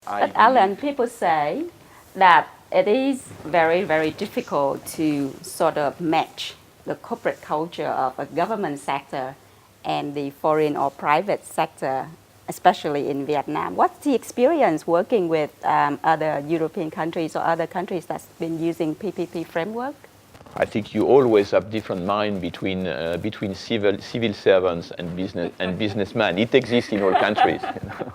But Alan, people say that it is very, very difficult to sort of match the corporate culture of a government sector and the foreign or private sector, especially in Vietnam. What's the experience working with other European countries or other countries that's been using PPP framework? I think you always have different mind between civil servants and businessmen. It exists in all countries. You know?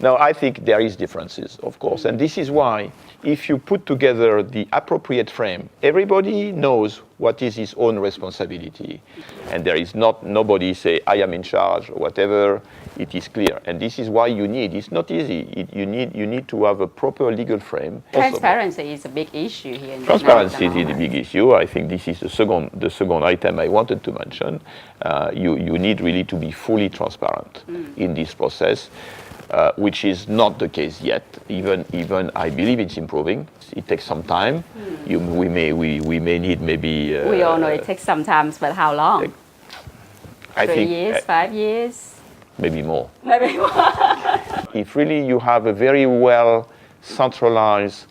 Now, I think there is differences, of course, and this is why if you put together the appropriate frame, everybody knows what is his own responsibility, and there is nobody say I am in charge or whatever. It is clear, and this is why you need. It's not easy. You need to have a proper legal frame. Transparency is a big issue here in Transparency is a big issue. I think this is the second item I wanted to mention. You need really to be fully transparent in this process. Which is not the case yet. Even I believe it's improving. It takes some time. We may need maybe. We all know it takes some time, but how long? 3 years, 5 years? Maybe more. Maybe more. If really you have a very well centralized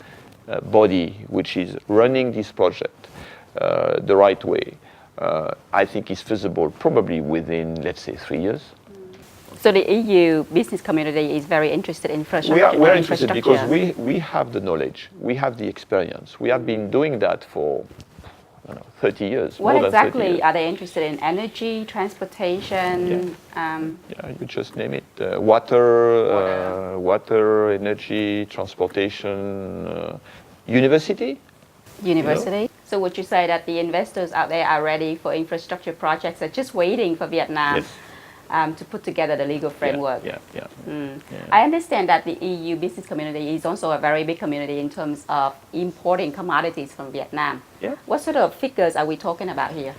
body which is running this project the right way, I think it's feasible probably within, let's say, 3 years. So the EU business community is very interested in infrastructure. We're interested because we have the knowledge, we have the experience. We have been doing that for 30 years. What exactly are they interested in? Energy, transportation? Yeah, you just name it. Water, energy, transportation, university. University. You know? So would you say that the investors out there are ready for infrastructure projects? They're just waiting for Vietnam? Yes. To put together the legal framework. Yeah. I understand that the EU business community is also a very big community in terms of importing commodities from Vietnam. Yeah. What sort of figures are we talking about here?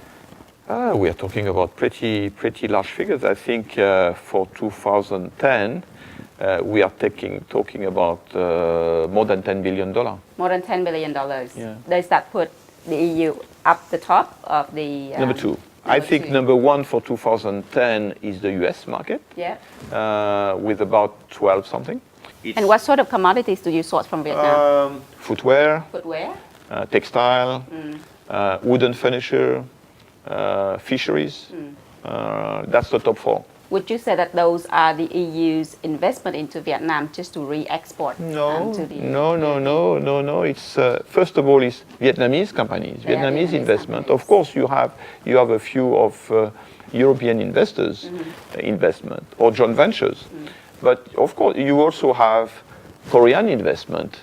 We are talking about pretty large figures. I think for 2010, we are talking about more than $10 billion. More than $10 billion. Yeah. Does that put the EU up the top of the... Number two. I think number one for 2010 is the US market. Yeah. With about 12 something. And what sort of commodities do you source from Vietnam? Footwear. Footwear. Textile. Wooden furniture. Fisheries. That's the top four. Would you say that those are the EU's investment into Vietnam just to re-export? No. It's first of all, it's Vietnamese companies, Vietnamese investment. Companies. Of course, you have a few of European investors investment or joint ventures, but of course you also have Korean investment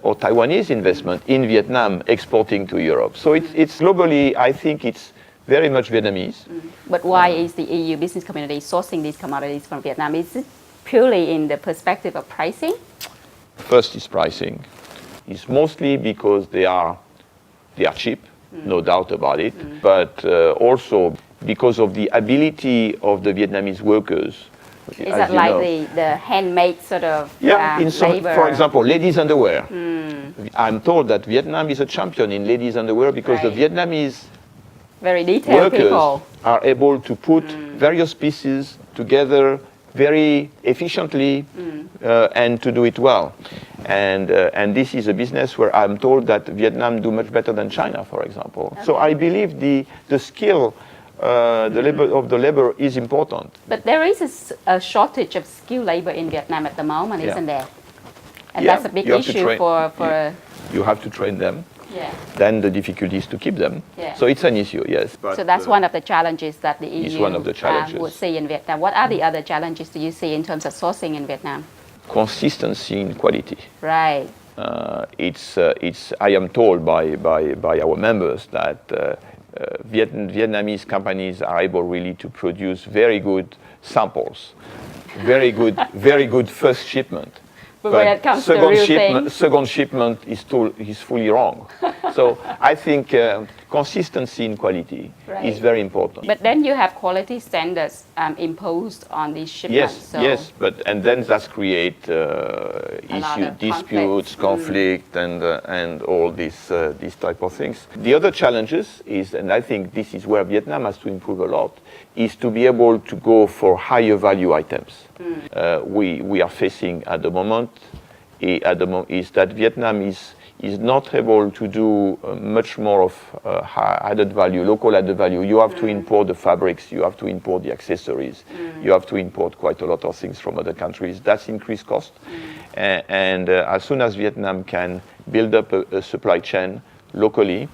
or Taiwanese investment in Vietnam exporting to Europe. So it's globally, I think it's very much Vietnamese. But why is the EU business community sourcing these commodities from Vietnam? Is it purely in the perspective of pricing? First is pricing. It's mostly because they are cheap, no doubt about it, but also because of the ability of the Vietnamese workers. Is that like the handmade sort of labor? For example, ladies' underwear. I'm told that Vietnam is a champion in ladies' underwear because the Vietnamese very detailed workers people are able to put various pieces together very efficiently and to do it well. And this is a business where I'm told that Vietnam do much better than China, for example. Okay. So I believe the skill, the labor is important. But there is a shortage of skilled labor in Vietnam at the moment, isn't there? And that's a big issue for you have to train them. Yeah. Then the difficulty is to keep them. Yeah. So it's an issue, yes. But, so that's one of the challenges that the EU would see in Vietnam. What are the other challenges do you see in terms of sourcing in Vietnam? Consistency in quality. Right. I am told by our members that Vietnamese companies are able really to produce very good samples, very good first shipment. But when it comes to the real thing, second shipment is fully wrong. So I think consistency in quality is very important. But then you have quality standards imposed on these shipments. Yes, and then that create issues, disputes, conflict, and all these type of things. The other challenges is, and I think this is where Vietnam has to improve a lot, is to be able to go for higher value items. We are facing at the moment at the moment is that Vietnam is not able to do much more of added value, local added value. You have to import the fabrics, you have to import the accessories, you have to import quite a lot of things from other countries. That's increased cost. And as soon as Vietnam can build up a supply chain locally,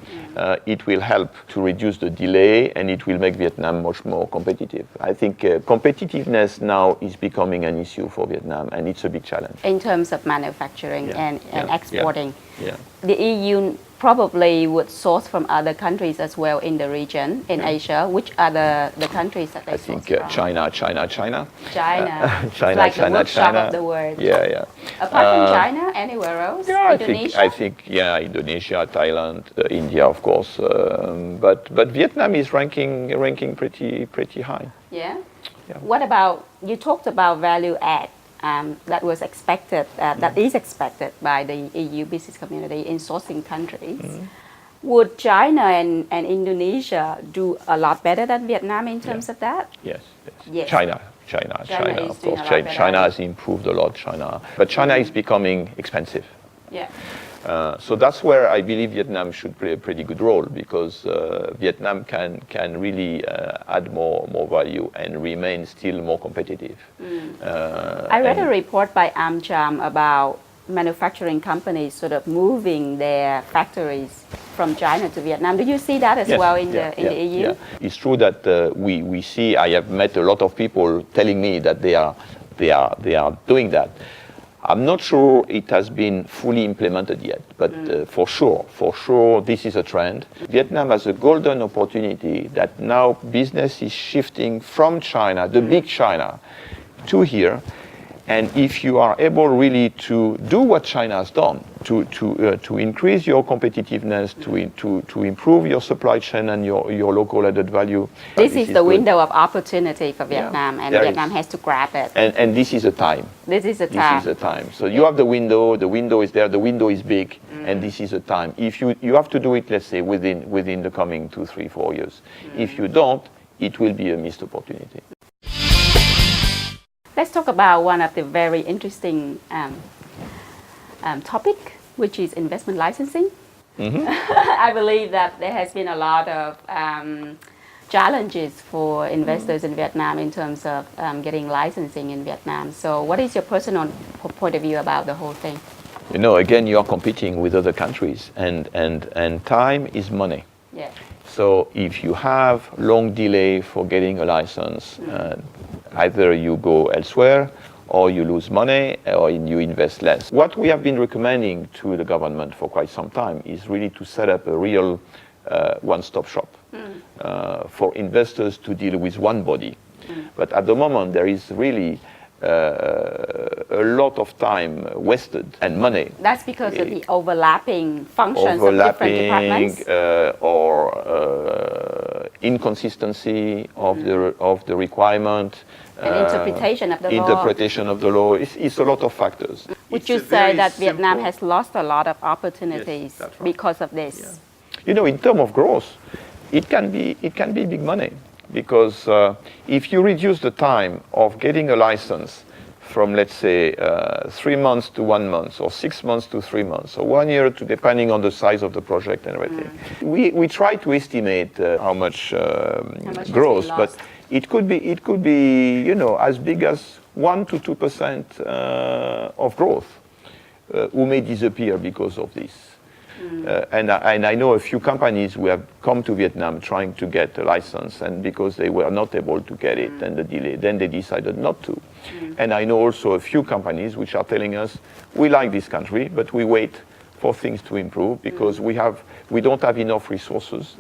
it will help to reduce the delay, and it will make Vietnam much more competitive. I think competitiveness now is becoming an issue for Vietnam, and it's a big challenge. In terms of manufacturing and exporting, Yeah. the EU probably would source from other countries as well in the region, in Asia. Which are the countries that they I source think from? China. China. China, Like the China, workshop China. of the world. Yeah. Apart from China, anywhere else? Yeah, Indonesia? I think Indonesia, Thailand, India, of course. But Vietnam is ranking pretty high. Yeah. Yeah. What about, you talked about value add that was expected, that is expected by the EU business community in sourcing countries. Would China and Indonesia do a lot better than Vietnam in terms of that? Yes. Yes. China, is of doing course. a lot better. China has improved a lot, but China is becoming expensive. Yeah. So that's where I believe Vietnam should play a pretty good role, because Vietnam can really add more value and remain still more competitive. I read a report by AmCham about manufacturing companies sort of moving their factories from China to Vietnam. Do you see that as well in the EU? Yeah. It's true that we see. I have met a lot of people telling me that they are doing that. I'm not sure it has been fully implemented yet, but for sure, this is a trend. Vietnam has a golden opportunity that now business is shifting from China, the big China, to here. And if you are able really to do what China has done, to increase your competitiveness, to improve your supply chain and your local added value. This is the window of opportunity for Vietnam, and Vietnam has to grab it. And this is a time. This is a time. This is a time. So you have the window is there, the window is big, and this is a time. If you have to do it, let's say, within the coming 2, 3, 4 years. If you don't, it will be a missed opportunity. Let's talk about one of the very interesting topic, which is investment licensing. I believe that there has been a lot of challenges for investors in Vietnam in terms of getting licensing in Vietnam. So what is your personal point of view about the whole thing? Again, you are competing with other countries, and time is money. Yeah. So if you have long delay for getting a license, either you go elsewhere, or you lose money, or you invest less. What we have been recommending to the government for quite some time is really to set up a real one-stop shop for investors to deal with one body. But at the moment, there is really a lot of time wasted and money. That's because of the overlapping functions of different departments? Or inconsistency of the requirement. And interpretation of the law. Interpretation of the law. It's a lot of factors. Would you say that Vietnam has lost a lot of opportunities because of this? Yeah. In terms of growth, it can be big money. Because if you reduce the time of getting a license from, let's say, 3 months to 1 month, or 6 months to 3 months, or 1 year, to depending on the size of the project and everything. We try to estimate how much growth, but it could be as big as 1 to 2% of growth who may disappear because of this. And I know a few companies who have come to Vietnam trying to get a license, and because they were not able to get it and the delay, then they decided not to. And I know also a few companies which are telling us, we like this country, but we wait for things to improve because we don't have enough resources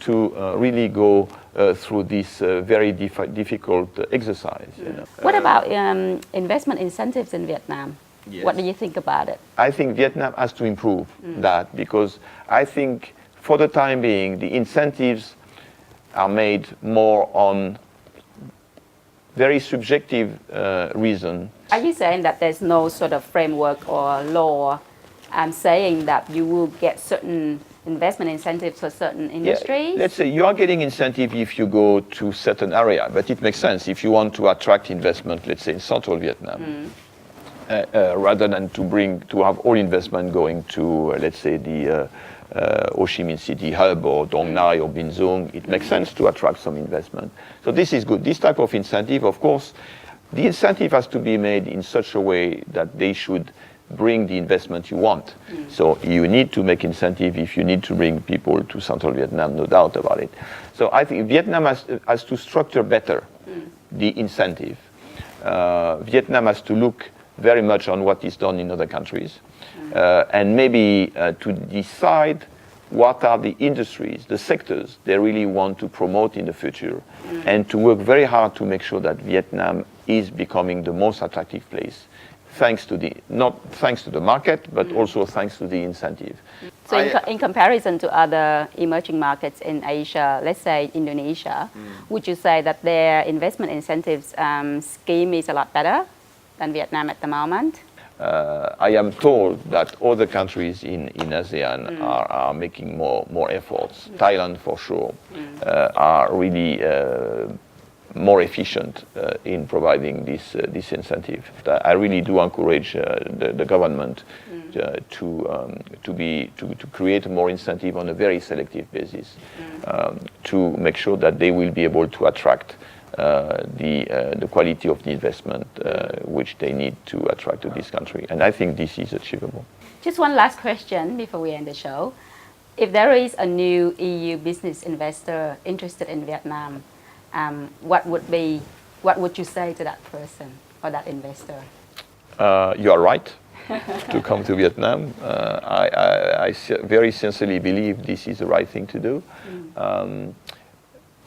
to really go through this very difficult exercise. What about investment incentives in Vietnam? Yes. What do you think about it? I think Vietnam has to improve that, because I think for the time being, the incentives are made more on very subjective reason. Are you saying that there's no sort of framework or law saying that you will get certain investment incentives for certain industries? Let's say you are getting incentive if you go to certain area, but it makes sense if you want to attract investment, let's say in central Vietnam. rather than to have all investment going to, let's say, the Ho Chi Minh City hub or Dong Nai or Bin Dung. It makes sense to attract some investment. So this is good. This type of incentive, of course, the incentive has to be made in such a way that they should bring the investment you want. So you need to make incentive if you need to bring people to Central Vietnam, no doubt about it. So I think Vietnam has to structure better the incentive. Vietnam has to look very much on what is done in other countries and maybe to decide what are the industries, the sectors they really want to promote in the future and to work very hard to make sure that Vietnam is becoming the most attractive place, thanks to not thanks to the market, but also thanks to the incentive. So in comparison to other emerging markets in Asia, let's say Indonesia, would you say that their investment incentives scheme is a lot better than Vietnam at the moment? I am told that other countries in ASEAN are making more efforts. Thailand, for sure, are really more efficient in providing this incentive. I really do encourage the government to create more incentive on a very selective basis to make sure that they will be able to attract the quality of the investment which they need to attract to this country. And I think this is achievable. Just one last question before we end the show. If there is a new EU business investor interested in Vietnam, what would you say to that person or that investor? You are right to come to Vietnam. I very sincerely believe this is the right thing to do.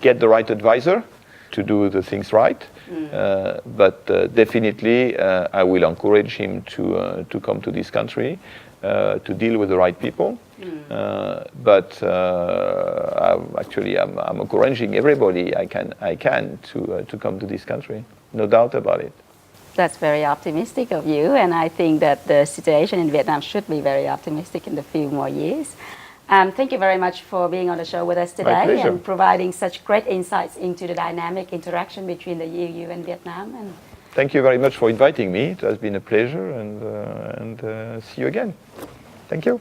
Get the right advisor to do the things right, but definitely I will encourage him to come to this country to deal with the right people. But I'm encouraging everybody I can to come to this country. No doubt about it. That's very optimistic of you, and I think that the situation in Vietnam should be very optimistic in a few more years. Thank you very much for being on the show with us today and providing such great insights into the dynamic interaction between the EU and Vietnam. And thank you very much for inviting me. It has been a pleasure, and see you again. Thank you.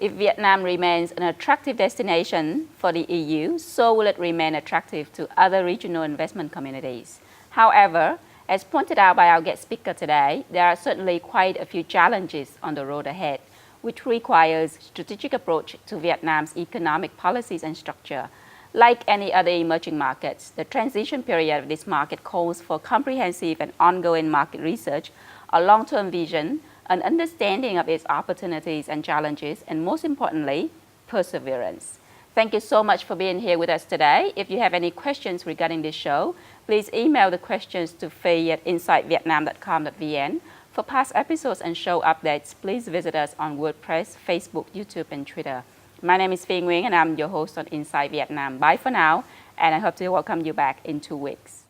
If Vietnam remains an attractive destination for the EU, so will it remain attractive to other regional investment communities. However, as pointed out by our guest speaker today, there are certainly quite a few challenges on the road ahead, which requires strategic approach to Vietnam's economic policies and structure. Like any other emerging markets, the transition period of this market calls for comprehensive and ongoing market research, a long-term vision, an understanding of its opportunities and challenges, and most importantly, perseverance. Thank you so much for being here with us today. If you have any questions regarding this show, please email the questions to phi@insightvietnam.com.vn. For past episodes and show updates, please visit us on WordPress, Facebook, YouTube, and Twitter. My name is Phi Nguyen, and I'm your host on Insight Vietnam. Bye for now, and I hope to welcome you back in 2 weeks.